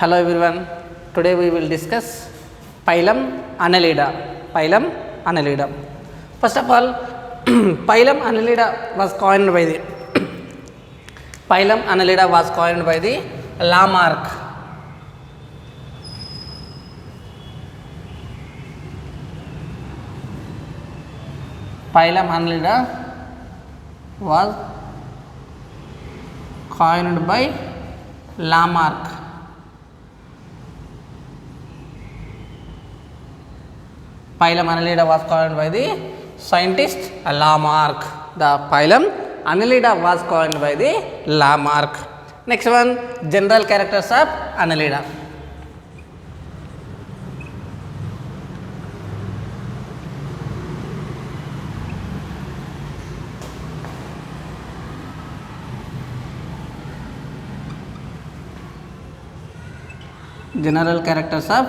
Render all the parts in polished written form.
Hello everyone. Today we will discuss phylum Annelida. Phylum Annelida. First of all, phylum Annelida was coined by the phylum Annelida was coined by the Lamarck. Phylum Annelida was coined by Lamarck. Phylum Annelida was coined by the scientist Lamarck. The phylum Annelida was coined by the Lamarck. Next one, general characters of Annelida. General characters of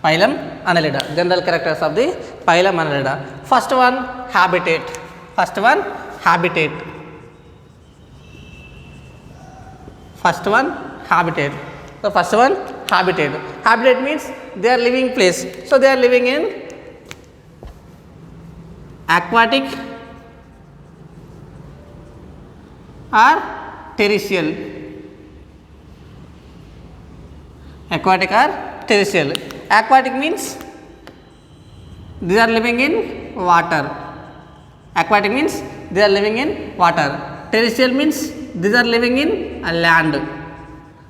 phylum Annelida. General characters of the phylum Annelida. First one, habitat. First one, habitat. First one, habitat. So first one, habitat. Habitat means their living place. So they are living in aquatic or terrestrial. Aquatic or terrestrial. Aquatic means they are living in water. Aquatic means they are living in water. Terrestrial means these are living in land.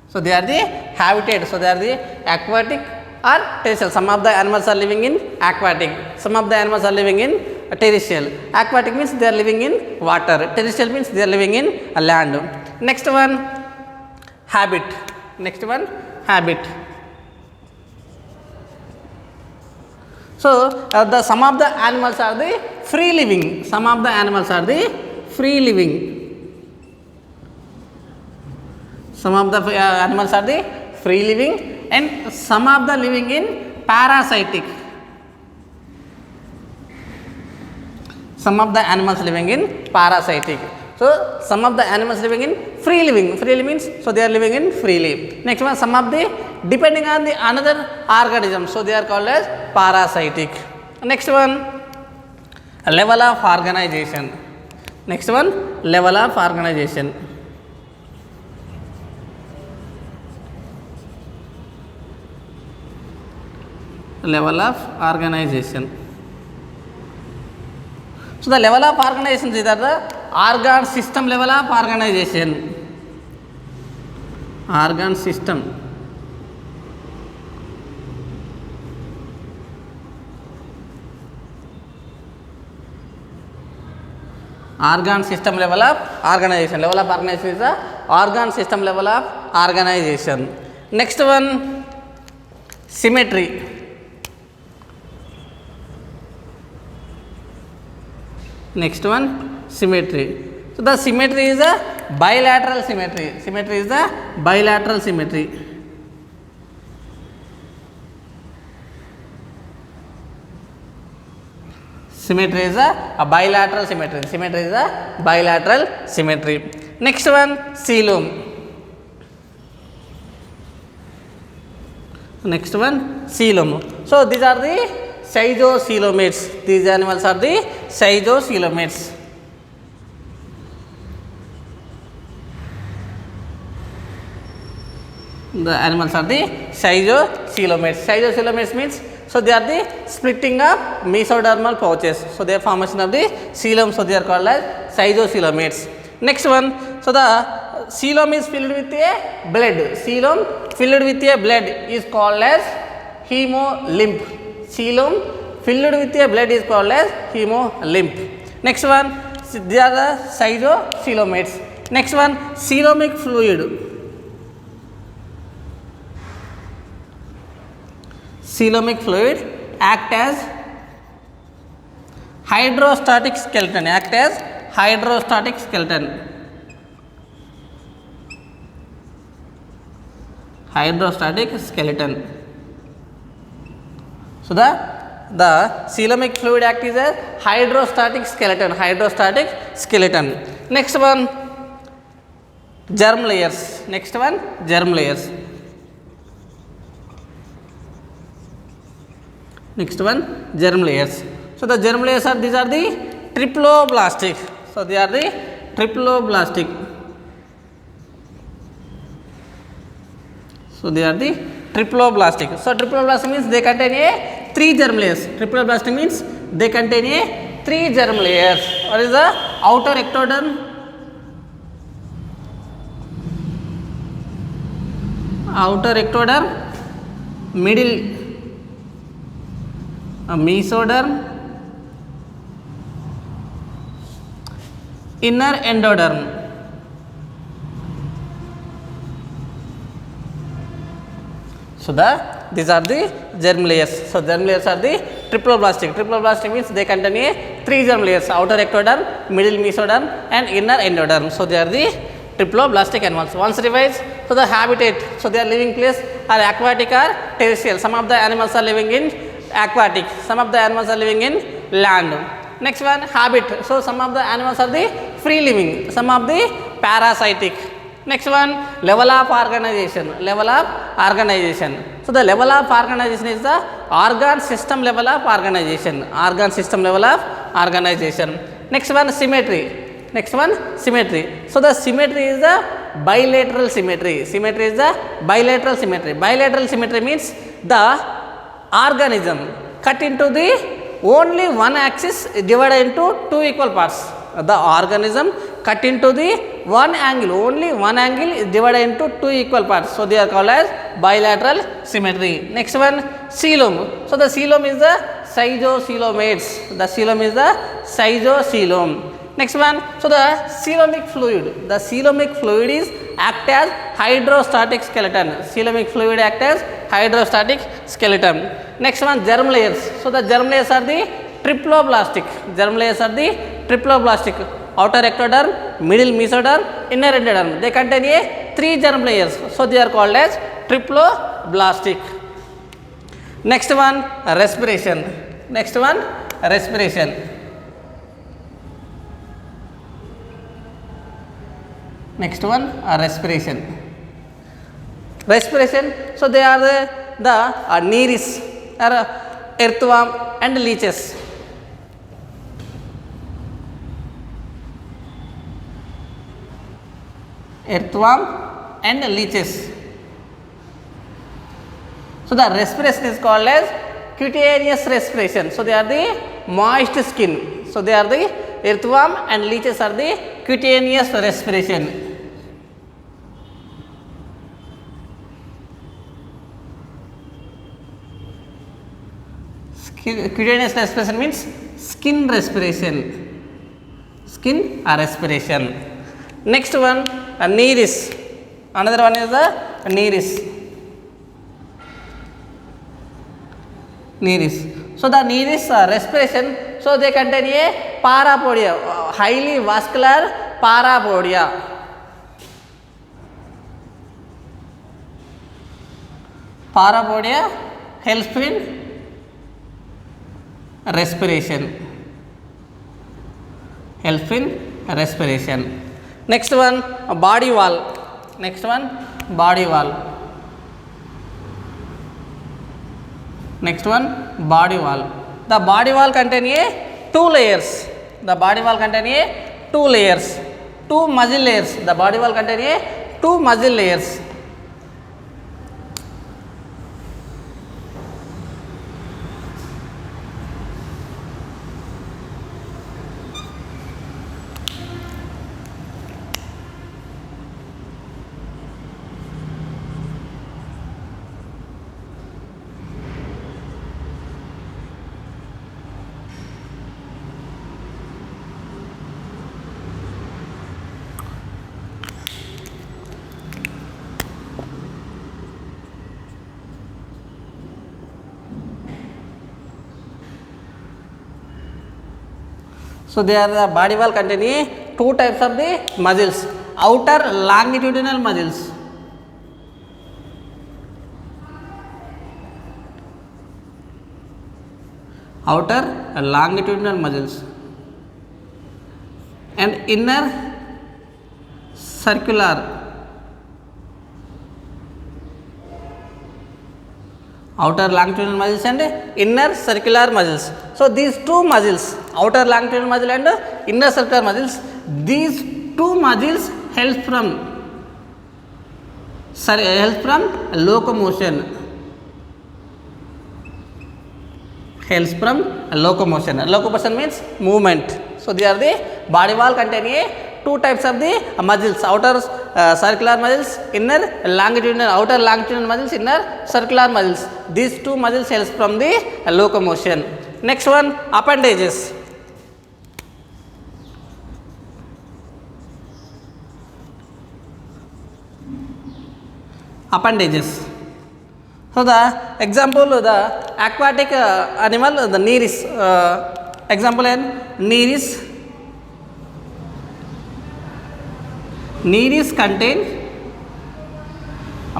So they are the habitat. So they are the aquatic or terrestrial. Some of the animals are living in aquatic. Some of the animals are living in terrestrial. Aquatic means they are living in water. Terrestrial means they are living in land. Next one, habit. Next one, habit. So the some of the animals are the free living. Some of the animals are the free living. Some of the animals are the free living, and some of the living in parasitic. Some of the animals living in parasitic. So some of the animals living in free living. Free living means so they are living in freely. Next one, some of the depending on the another organism. So they are called as parasitic. Next one, level of organization. Next one, level of organization. Level of organization. So the level of organization is the organ system level of organization. Organ system. Organ system level of organization. Level of organization is the organ system level of organization. Next one, symmetry. Next one, symmetry. So the symmetry is a bilateral symmetry. Symmetry is the bilateral symmetry. Symmetry is a bilateral symmetry. Symmetry is a bilateral symmetry. Next one, coelom. Next one, coelom. So these are the schizocielomates. These animals are the schizocielomates. The animals are the schizocielomates. Schizocielomates means so they are the splitting of mesodermal pouches. So they are formation of the coelom. So they are called as schizocielomates. Next one, so the coelom is filled with a blood. Coelom filled with a blood is called as hemolymph. Coelom filled with a blood is called as hemolymph. Next one, they are the schizocielomates. Next one, coelomic fluid. Coelomic fluid act as hydrostatic skeleton. Act as hydrostatic skeleton. Hydrostatic skeleton. So the coelomic fluid act is a hydrostatic skeleton. Hydrostatic skeleton. Next one, germ layers. Next one, germ layers. Next one, germ layers. So the germ layers are, these are the triploblastic. So they are the triploblastic. So they are the triploblastic. So triploblastic means they contain a 3 germ layers. Triploblastic means they contain a 3 germ layers. What is the outer ectoderm? Outer ectoderm, middle mesoderm, inner endoderm. So these are the germ layers. So germ layers are the triploblastic. Triploblastic means they contain a 3 germ layers: outer ectoderm, middle mesoderm, and inner endoderm. So they are the triploblastic animals. Once revised, so the habitat, so their living place are aquatic or terrestrial. Some of the animals are living in aquatic, some of the animals are living in land. Next one, habit. So some of the animals are the free living, some of the parasitic. Next one, level of organization. Level of organization. So the level of organization is the organ system level of organization. Organ system level of organization. Next one, symmetry. Next one, symmetry. So the symmetry is the bilateral symmetry. Symmetry is the bilateral symmetry. Bilateral symmetry means the organism cut into the only one axis divided into 2 equal parts. The organism cut into the one angle, only one angle is divided into 2 equal parts. So they are called as bilateral symmetry. Next one, coelom. So the coelom is the schizocoelomates. The coelom is the schizocoelom. Next one, so the coelomic fluid. The coelomic fluid is act as hydrostatic skeleton. Coelomic fluid act as hydrostatic skeleton. Next one, germ layers. So the germ layers are the triploblastic. Germ layers are the triploblastic. Outer ectoderm, middle mesoderm, inner endoderm. They contain a 3 germ layers. So they are called as triploblastic. Next one, respiration. Next one, respiration. Next one, respiration. Respiration. So they are the nereis, earthworm and leeches. Earthworm and leeches. So the respiration is called as cutaneous respiration. So they are the moist skin. So they are the earthworm and leeches are the cutaneous respiration. Cutaneous respiration means skin respiration. Skin respiration. Next one, nereis. Another one is the nereis. Nereis. So the nereis respiration. So they contain a parapodia, highly vascular parapodia. Parapodia helps in respiration. Helps in respiration. Next one, body wall. Next one, body wall. Next one, body wall. The body wall contain a 2 layers. The body wall contain a 2 layers. 2 muscle layers. The body wall contain a 2 muscle layers. So they are the body wall containing 2 types of the muscles. Outer longitudinal muscles. Outer longitudinal muscles and inner circular outer longitudinal muscles and inner circular muscles. So these two muscles, outer longitudinal muscle and inner circular muscles, these two muscles help from locomotion. Helps from locomotion. Locomotion means movement. So they are the body wall containing two types of the muscles, outer circular muscles, inner longitudinal, outer longitudinal muscles, inner circular muscles. These two muscles helps from the locomotion. Next one, appendages. Appendages. So the example, the aquatic animal, the nereis. Example in nereis. Nereis contain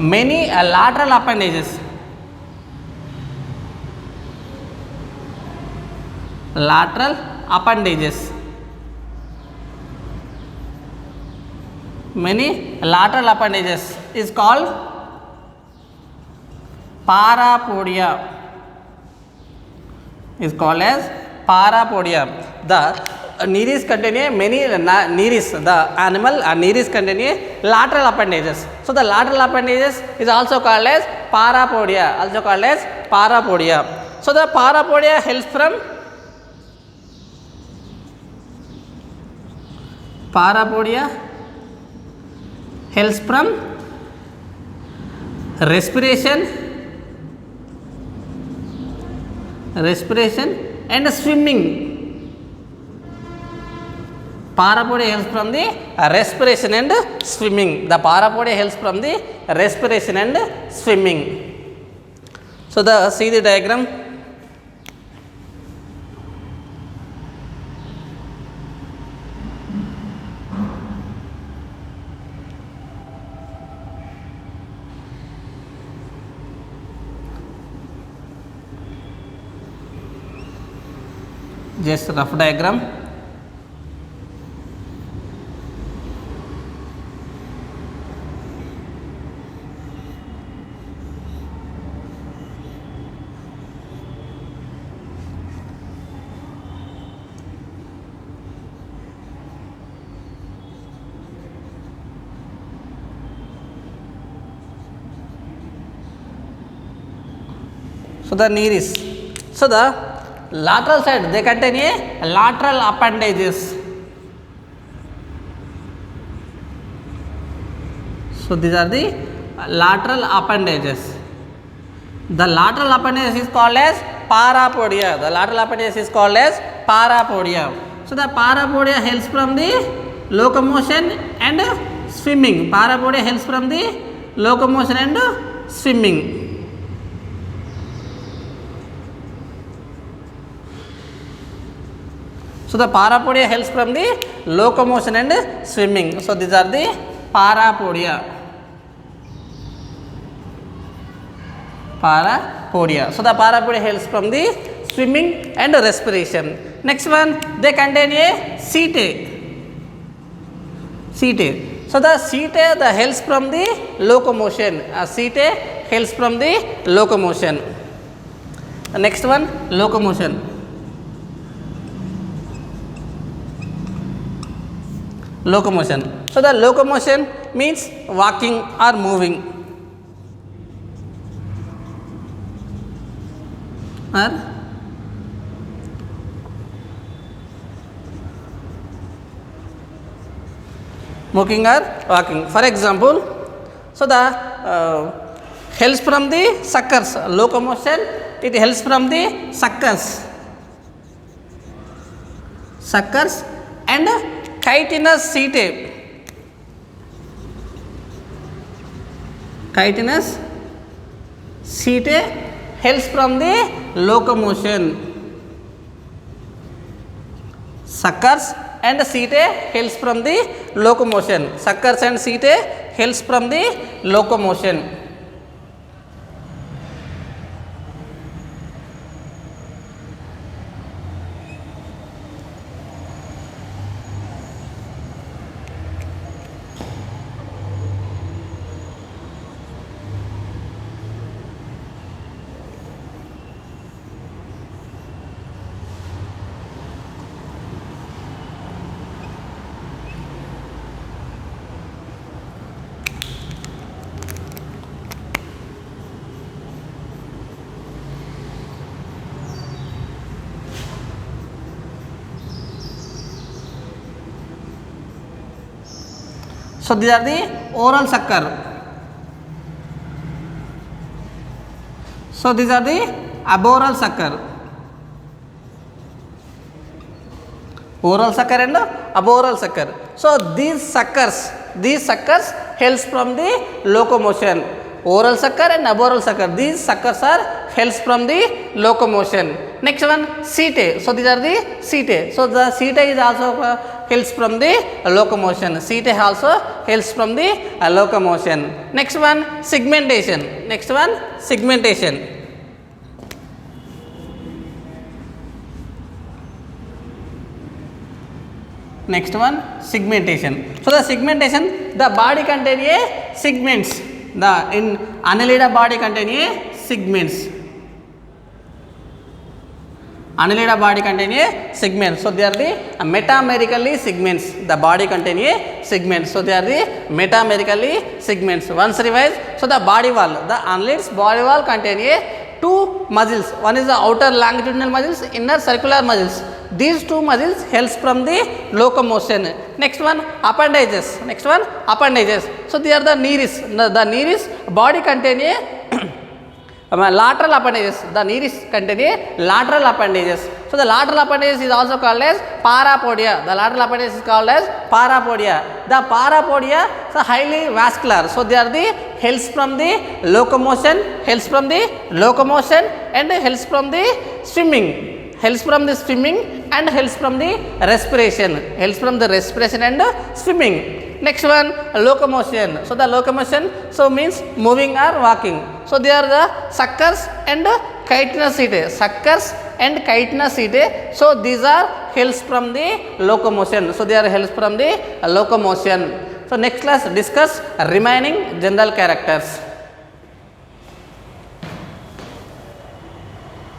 many lateral appendages. Lateral appendages. Many lateral appendages is called parapodia. Is called as parapodia. The nereis contain many nereis. The animal nereis contain lateral appendages. So the lateral appendages is also called as parapodia. Also called as parapodia. So the parapodia helps from respiration and swimming. Parapodia helps from the respiration and swimming. The parapodia helps from the respiration and swimming. So see the diagram. Just rough diagram. So the nereis. So the lateral side, they contain a lateral appendages. So these are the lateral appendages. The lateral appendage is called as parapodia. The lateral appendage is called as parapodia. So the parapodia helps from the locomotion and swimming. Parapodia helps from the locomotion and swimming. So the parapodia helps from the locomotion and swimming. So these are the parapodia. So the parapodia helps from the swimming and respiration. Next one, they contain a setae. So the setae helps from the locomotion. Setae helps from the locomotion. The next one, locomotion. So the locomotion means walking or moving. Moving or walking. For example, so the helps from the suckers. Locomotion, it helps from the suckers and chitinous setae. Chitinous setae helps from the locomotion. Suckers and setae helps from the locomotion. Suckers and setae helps from the locomotion. So these are the oral sucker. So these are the aboral sucker. Oral sucker and aboral sucker. So these suckers helps from the locomotion. Oral sucker and aboral sucker. These suckers are helps from the locomotion. Next one, setae. So these are the setae. So the setae is also helps from the locomotion. Setae also helps from the locomotion. Next one, segmentation. Next one, segmentation. Next one, segmentation. So the segmentation, the body contain a segments. The in annelida body contain a segments. Annelida body contain a segments. So they are the metamerically segments. The body contain a segments. So they are the metamerically segments. Once revised. So the body wall, the annelids body wall contain a two muscles. One is the outer longitudinal muscles, inner circular muscles. These two muscles helps from the locomotion. Next one, appendages. Next one, appendages. So they are the nereis. The nereis body contain a lateral appendages. The nereis contain a lateral appendages. So the lateral appendages is also called as parapodia. The lateral appendages is called as parapodia. The parapodia is highly vascular. So they are the helps from the locomotion, helps from the locomotion and helps from the swimming. Helps from the swimming and helps from the respiration. Helps from the respiration and swimming. Next one, locomotion. So the locomotion so means moving or walking. So they are the suckers and chitinous-setae. Suckers and chitinous-setae. So these are helps from the locomotion. So they are helps from the locomotion. So next class discuss remaining general characters.